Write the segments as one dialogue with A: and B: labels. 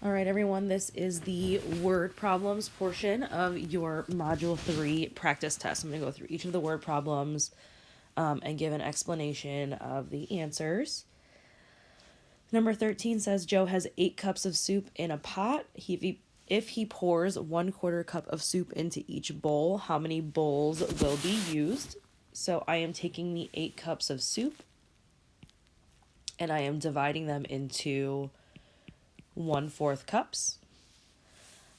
A: All right, everyone, this is the word problems portion of your Module 3 practice test. I'm going to go through each of the word problems and give an explanation of the answers. Number 13 says Joe has 8 cups of soup in a pot. If he pours 1/4 cup of soup into each bowl, how many bowls will be used? So I am taking the 8 cups of soup and I am dividing them into 1/4 cups.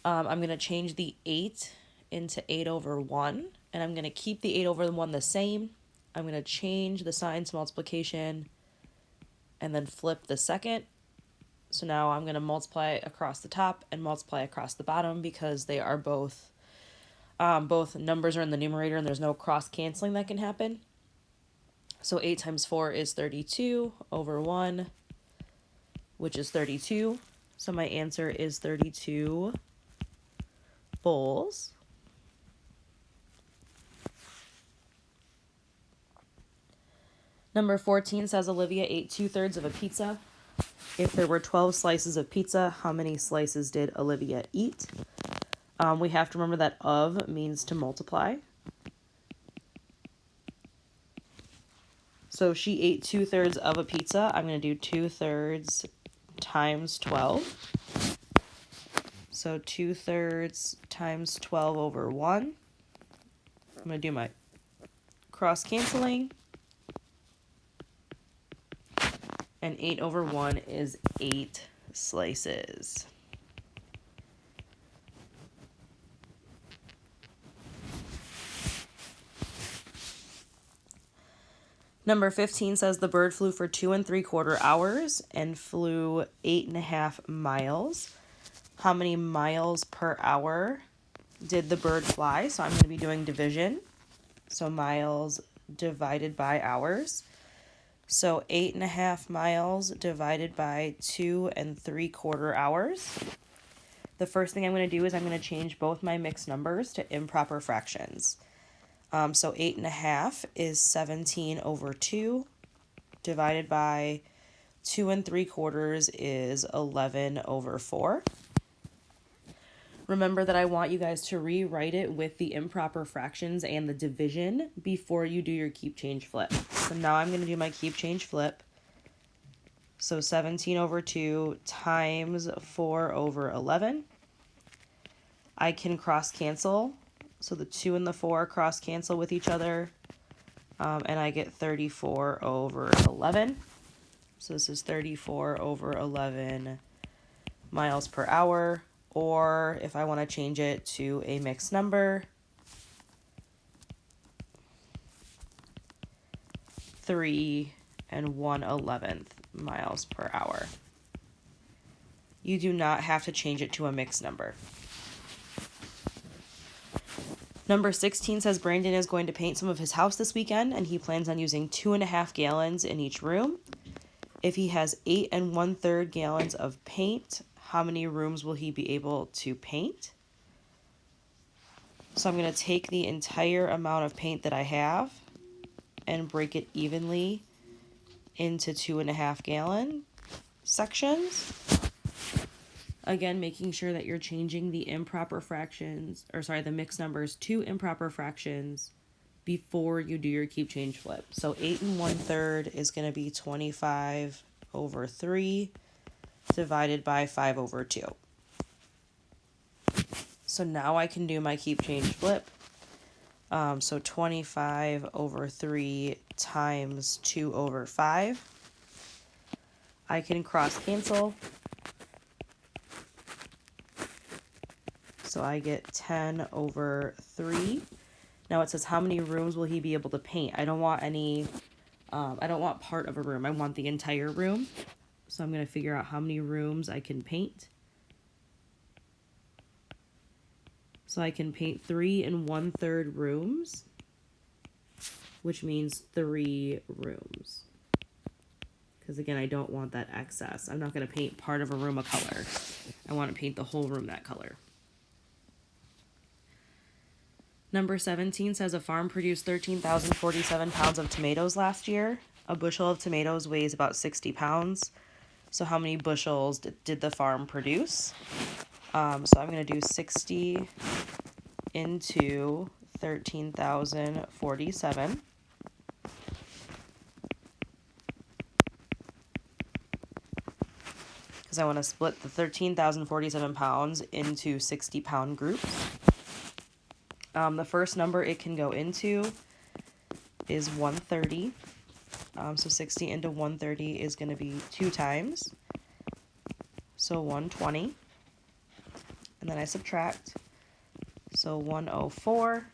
A: I'm going to change the 8 into 8 over 1, and I'm going to keep the 8 over 1 the same. I'm going to change the sign to multiplication and then flip the second. So now I'm going to multiply across the top and multiply across the bottom because they are both numbers are in the numerator and there's no cross canceling that can happen. So 8 times 4 is 32 over 1, which is 32. So my answer is 32 bowls. Number 14 says Olivia ate 2/3 of a pizza. If there were 12 slices of pizza, how many slices did Olivia eat? We have to remember that of means to multiply. So she ate 2/3 of a pizza. I'm going to do 2/3 times 12. So 2/3 times 12 over 1. I'm going to do my cross canceling. And 8 over 1 is 8 slices. Number 15 says the bird flew for 2 3/4 hours and flew 8.5 miles. How many miles per hour did the bird fly? So I'm going to be doing division. So miles divided by hours. So 8.5 miles divided by 2 3/4 hours. The first thing I'm going to do is I'm going to change both my mixed numbers to improper fractions. So 8.5 is 17 over 2 divided by 2 3/4 is 11 over 4. Remember that I want you guys to rewrite it with the improper fractions and the division before you do your keep change flip. So now I'm going to do my keep change flip. So 17 over 2 times 4 over 11. I can cross cancel. So the 2 and the 4 cross cancel with each other. And I get 34 over 11. So this is 34 over 11 miles per hour. Or if I want to change it to a mixed number, 3 1/11 miles per hour. You do not have to change it to a mixed number. Number 16 says Brandon is going to paint some of his house this weekend, and he plans on using 2.5 gallons in each room. If he has 8 1/3 gallons of paint, how many rooms will he be able to paint? So I'm going to take the entire amount of paint that I have and break it evenly into 2.5 gallon sections. Again, making sure that you're changing the the mixed numbers to improper fractions before you do your keep change flip. So 8 1/3 is going to be 25 over 3 divided by 5 over 2. So now I can do my keep change flip. So 25 over 3 times 2 over 5. I can cross cancel. So I get 10 over 3. Now it says how many rooms will he be able to paint? I don't want part of a room. I want the entire room. So I'm going to figure out how many rooms I can paint. So I can paint 3 1/3 rooms, which means 3 rooms. Because again, I don't want that excess. I'm not going to paint part of a room a color. I want to paint the whole room that color. Number 17 says a farm produced 13,047 pounds of tomatoes last year. A bushel of tomatoes weighs about 60 pounds. So how many bushels did the farm produce? So I'm going to do 60 into 13,047. Because I want to split the 13,047 pounds into 60-pound groups. The first number it can go into is 130. So 60 into 130 is going to be 2 times. So 120. And then I subtract. So 104,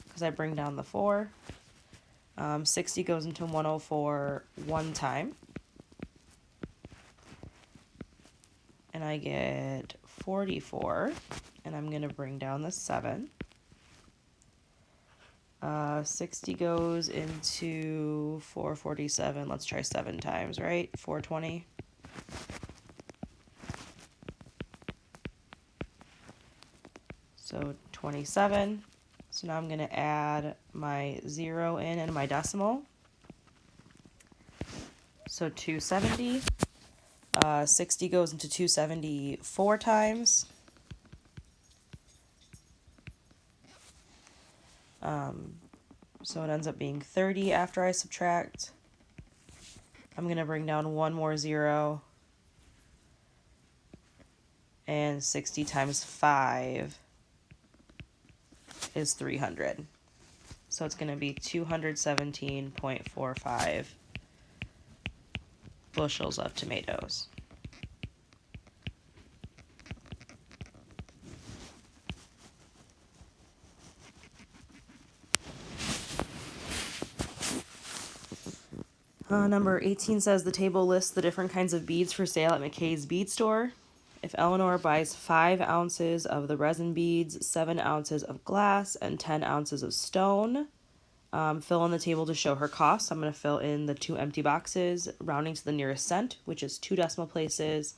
A: because I bring down the 4. 60 goes into 104 one time. And I get 44. And I'm going to bring down the 7. 60 goes into 447. Let's try 7 times, right? 420. So 27. So now I'm going to add my 0 in and my decimal. So 270. 60 goes into 270 4 times. So it ends up being 30 after I subtract. I'm going to bring down one more 0. And 60 times 5 is 300. So it's going to be 217.45 bushels of tomatoes. Number 18 says the table lists the different kinds of beads for sale at McKay's Bead Store. If Eleanor buys 5 ounces of the resin beads, 7 ounces of glass, and 10 ounces of stone, fill in the table to show her costs. I'm going to fill in the 2 empty boxes, rounding to the nearest cent, which is 2 decimal places.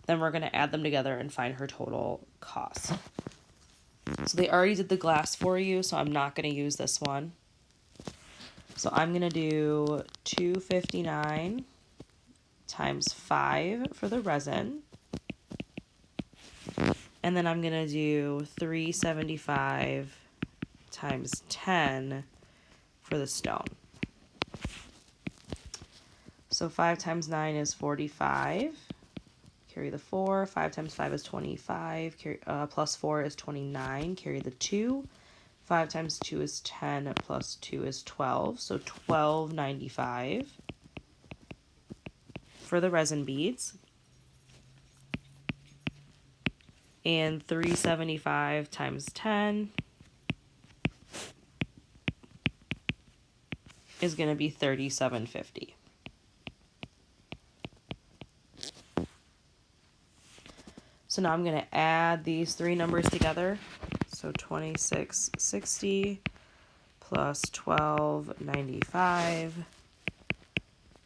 A: Then we're going to add them together and find her total cost. So they already did the glass for you, so I'm not going to use this one. So I'm going to do 259 times 5 for the resin. And then I'm going to do 375 times 10 for the stone. So 5 times 9 is 45. Carry the 4. 5 times 5 is 25. Plus 4 is 29. Carry the 2. 5 times 2 is 10, plus 2 is 12, so $12.95 for the resin beads. And 375 times 10 is going to be $37.50. So now I'm going to add these 3 numbers together. So 2660 plus 1295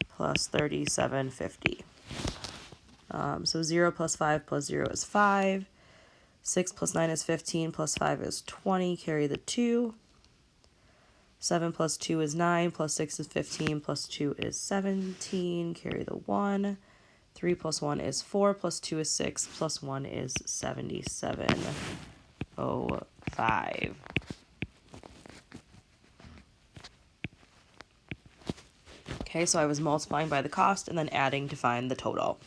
A: plus 3750. So 0 plus 5 plus 0 is 5. 6 plus 9 is 15 plus 5 is 20. Carry the 2. 7 plus 2 is 9 plus 6 is 15 plus 2 is 17. Carry the 1. 3 plus 1 is 4 plus 2 is 6 plus 1 is 77.05. Okay, so I was multiplying by the cost and then adding to find the total.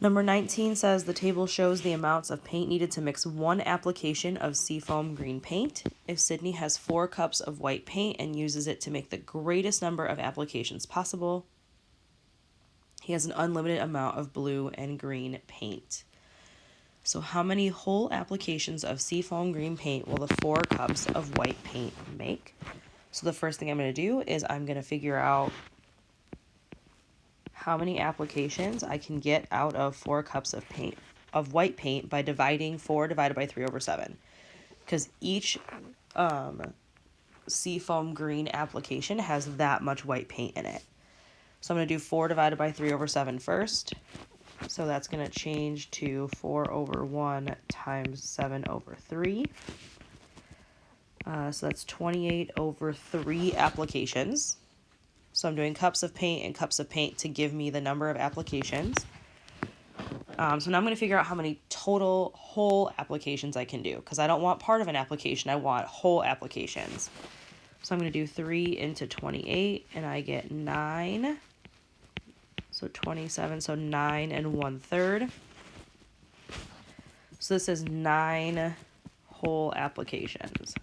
A: Number 19 says the table shows the amounts of paint needed to mix 1 application of Seafoam green paint. If Sydney has 4 cups of white paint and uses it to make the greatest number of applications possible, he has an unlimited amount of blue and green paint. So how many whole applications of Seafoam green paint will the 4 cups of white paint make? So the first thing I'm going to do is I'm going to figure out how many applications I can get out of 4 cups of paint, of white paint, by dividing 4 divided by 3 over 7. Because each Seafoam green application has that much white paint in it. So I'm going to do 4 divided by 3 over 7 first. So that's going to change to 4 over 1 times 7 over 3. So that's 28 over 3 applications. So I'm doing cups of paint and cups of paint to give me the number of applications. So now I'm going to figure out how many total whole applications I can do, because I don't want part of an application, I want whole applications. So I'm going to do 3 into 28, and I get 9. So 27, so 9 1/3. So this is 9 whole applications.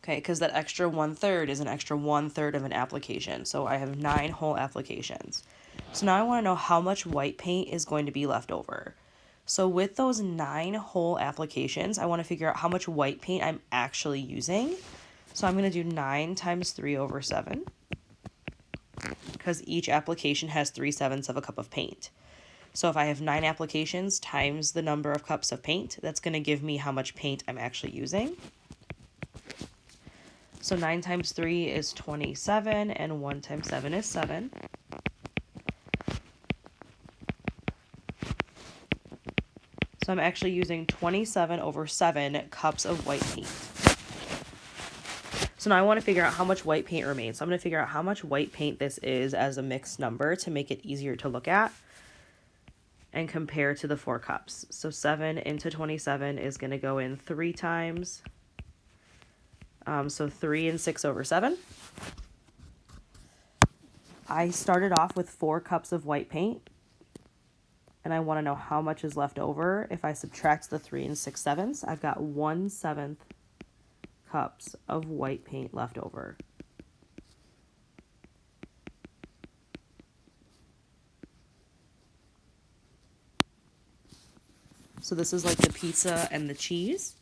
A: Okay, because that extra 1/3 is an extra 1/3 of an application. So I have 9 whole applications. So now I want to know how much white paint is going to be left over. So with those 9 whole applications, I want to figure out how much white paint I'm actually using. So I'm going to do 9 times 3 over 7, because each application has 3/7 of a cup of paint. So if I have 9 applications times the number of cups of paint, that's going to give me how much paint I'm actually using. So 9 times 3 is 27, and 1 times 7 is 7. So I'm actually using 27 over 7 cups of white paint. So now I want to figure out how much white paint remains. So I'm going to figure out how much white paint this is as a mixed number to make it easier to look at and compare to the 4 cups. So 7 into 27 is going to go in 3 times. So 3 and 6 over 7. I started off with 4 cups of white paint, and I want to know how much is left over. If I subtract the 3 and 6/7, I've got 1/7 cups of white paint left over. So this is like the pizza and the cheese.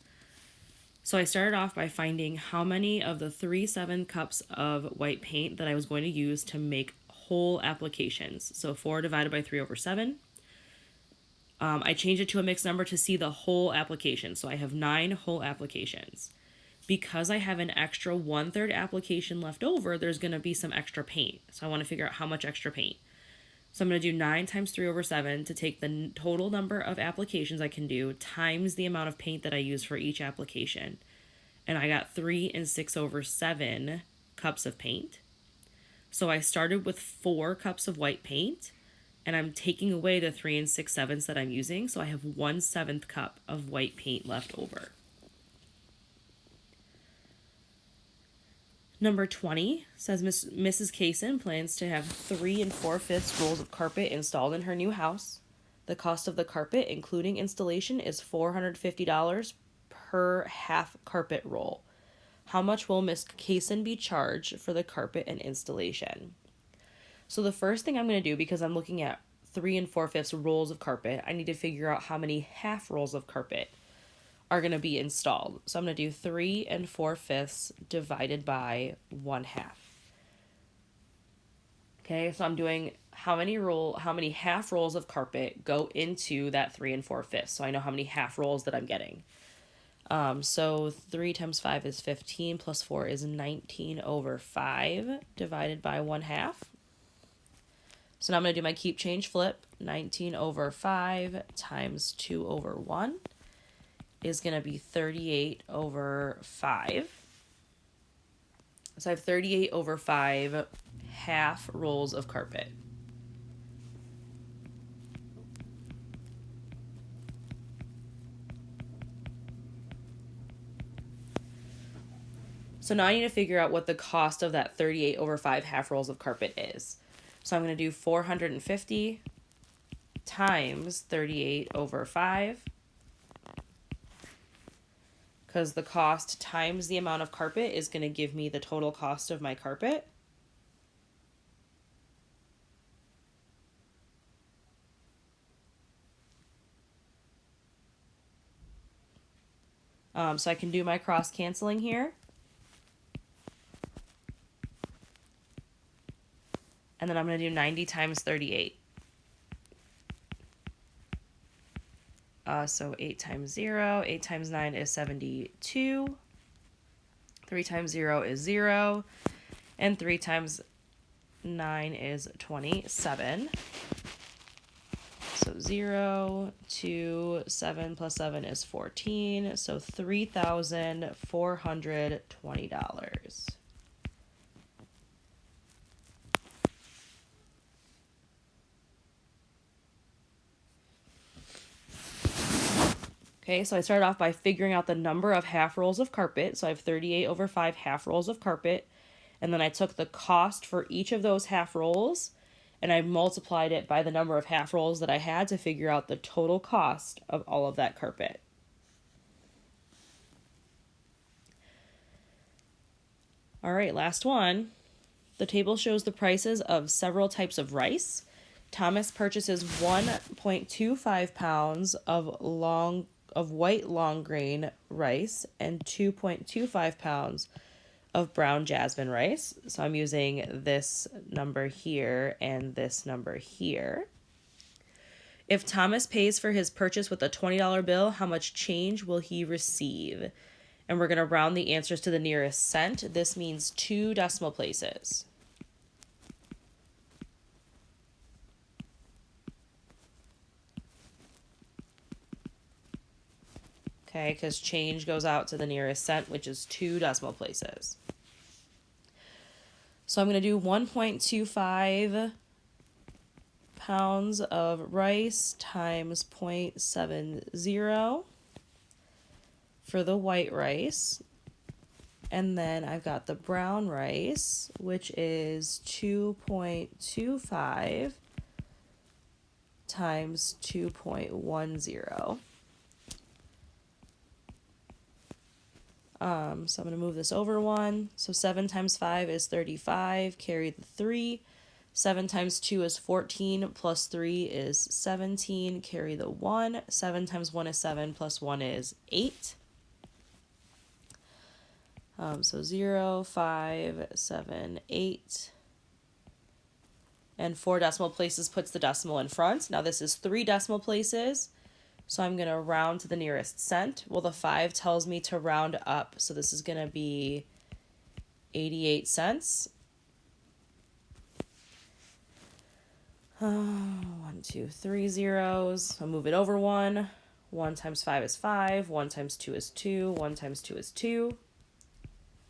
A: So I started off by finding how many of the 3/7 cups of white paint that I was going to use to make whole applications. So 4 divided by 3 over 7. I changed it to a mixed number to see the whole application. So I have 9 whole applications. Because I have an extra 1/3 application left over, there's going to be some extra paint. So I want to figure out how much extra paint. So I'm going to do 9 times 3 over 7 to take the total number of applications I can do times the amount of paint that I use for each application. And I got 3 and 6 over 7 cups of paint. So I started with 4 cups of white paint, and I'm taking away the 3 and 6/7 that I'm using. So I have 1/7 cup of white paint left over. Number 20 says Mrs. Kaysen plans to have 3 4/5 rolls of carpet installed in her new house. The cost of the carpet, including installation, is $450 per half carpet roll. How much will Miss Kaysen be charged for the carpet and installation? So the first thing I'm going to do, because I'm looking at 3 4/5 rolls of carpet, I need to figure out how many half rolls of carpet are going to be installed. So I'm going to do 3 4/5 divided by 1/2. Okay, so I'm doing how many half rolls of carpet go into that 3 4/5. So I know how many half rolls that I'm getting. So 3 times 5 is 15, plus 4 is 19 over 5 divided by 1/2. So now I'm going to do my keep change flip. 19 over 5 times 2 over 1 is going to be 38 over 5. So I have 38 over 5 half rolls of carpet. So now I need to figure out what the cost of that 38 over 5 half rolls of carpet is. So I'm going to do 450 times 38 over 5. Because the cost times the amount of carpet is going to give me the total cost of my carpet. So I can do my cross canceling here. And then I'm going to do 90 times 38. So 8 times 0, 8 times 9 is 72. 3 times 0 is 0. And 3 times 9 is 27. So So 0, 2, 7 plus 7 is 14. So $3,420. Okay, so I started off by figuring out the number of half rolls of carpet. So I have 38 over 5 half rolls of carpet. And then I took the cost for each of those half rolls and I multiplied it by the number of half rolls that I had to figure out the total cost of all of that carpet. All right, last one. The table shows the prices of several types of rice. Thomas purchases 1.25 pounds of white long grain rice and 2.25 pounds of brown jasmine rice. So I'm using this number here and this number here. If Thomas pays for his purchase with a $20 bill, how much change will he receive? And we're going to round the answers to the nearest cent. This means 2 decimal places. Okay, because change goes out to the nearest cent, which is 2 decimal places. So I'm going to do 1.25 pounds of rice times 0.70 for the white rice. And then I've got the brown rice, which is 2.25 times 2.10. So I'm going to move this over 1. So 7 times 5 is 35, carry the 3. 7 times 2 is 14, plus 3 is 17, carry the 1. 7 times 1 is 7, plus 1 is 8. So 0, 5, 7, 8. And 4 decimal places puts the decimal in front. Now this is 3 decimal places. So I'm going to round to the nearest cent. Well, the 5 tells me to round up. So this is going to be 88 cents. 1, 2, 3 zeros. I'll move it over 1. 1 times 5 is 5. 1 times 2 is 2. 1 times 2 is 2.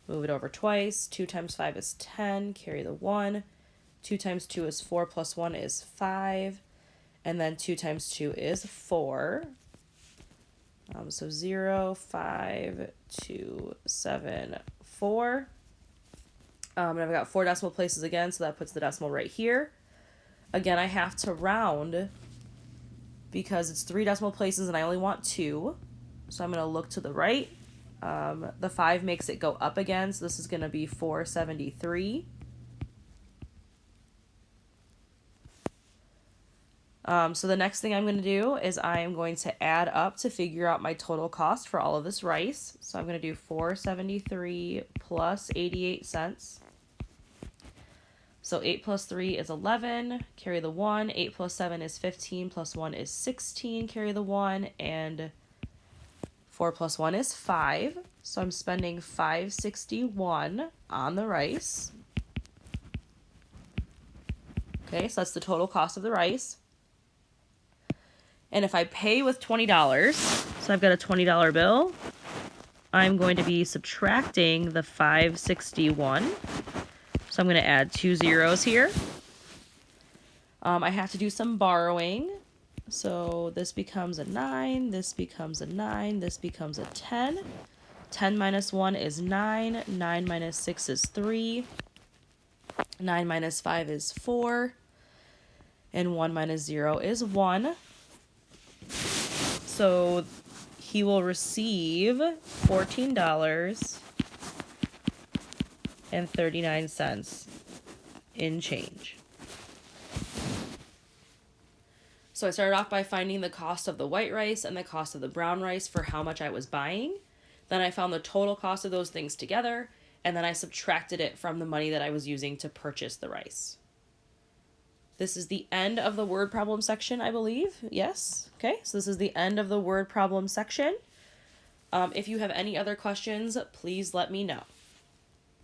A: Move it over twice. 2 times 5 is 10. Carry the 1. 2 times 2 is 4 plus 1 is 5. And then 2 times 2 is 4. So 0, 5, 2, 7, 4. And I've got 4 decimal places again, so that puts the decimal right here. Again, I have to round because it's 3 decimal places and I only want 2. So I'm going to look to the right. The 5 makes it go up again, so this is going to be 473. So the next thing I'm going to do is I am going to add up to figure out my total cost for all of this rice. So I'm going to do 473 plus 88 cents. So 8 plus 3 is 11, carry the 1. 8 plus 7 is 15, plus 1 is 16, carry the 1. And 4 plus 1 is 5. So I'm spending $5.61 on the rice. Okay, so that's the total cost of the rice. And if I pay with $20, so I've got a $20 bill, I'm going to be subtracting the $5.61. So I'm going to add 2 zeros here. I have to do some borrowing. So this becomes a 9, this becomes a 9, this becomes a 10. 10 minus 1 is 9, 9 minus 6 is 3, 9 minus 5 is 4, and 1 minus 0 is 1. So he will receive $14.39 in change. So I started off by finding the cost of the white rice and the cost of the brown rice for how much I was buying. Then I found the total cost of those things together, and then I subtracted it from the money that I was using to purchase the rice. This is the end of the word problem section, I believe. Yes. Okay, so this is the end of the word problem section. If you have any other questions, please let me know.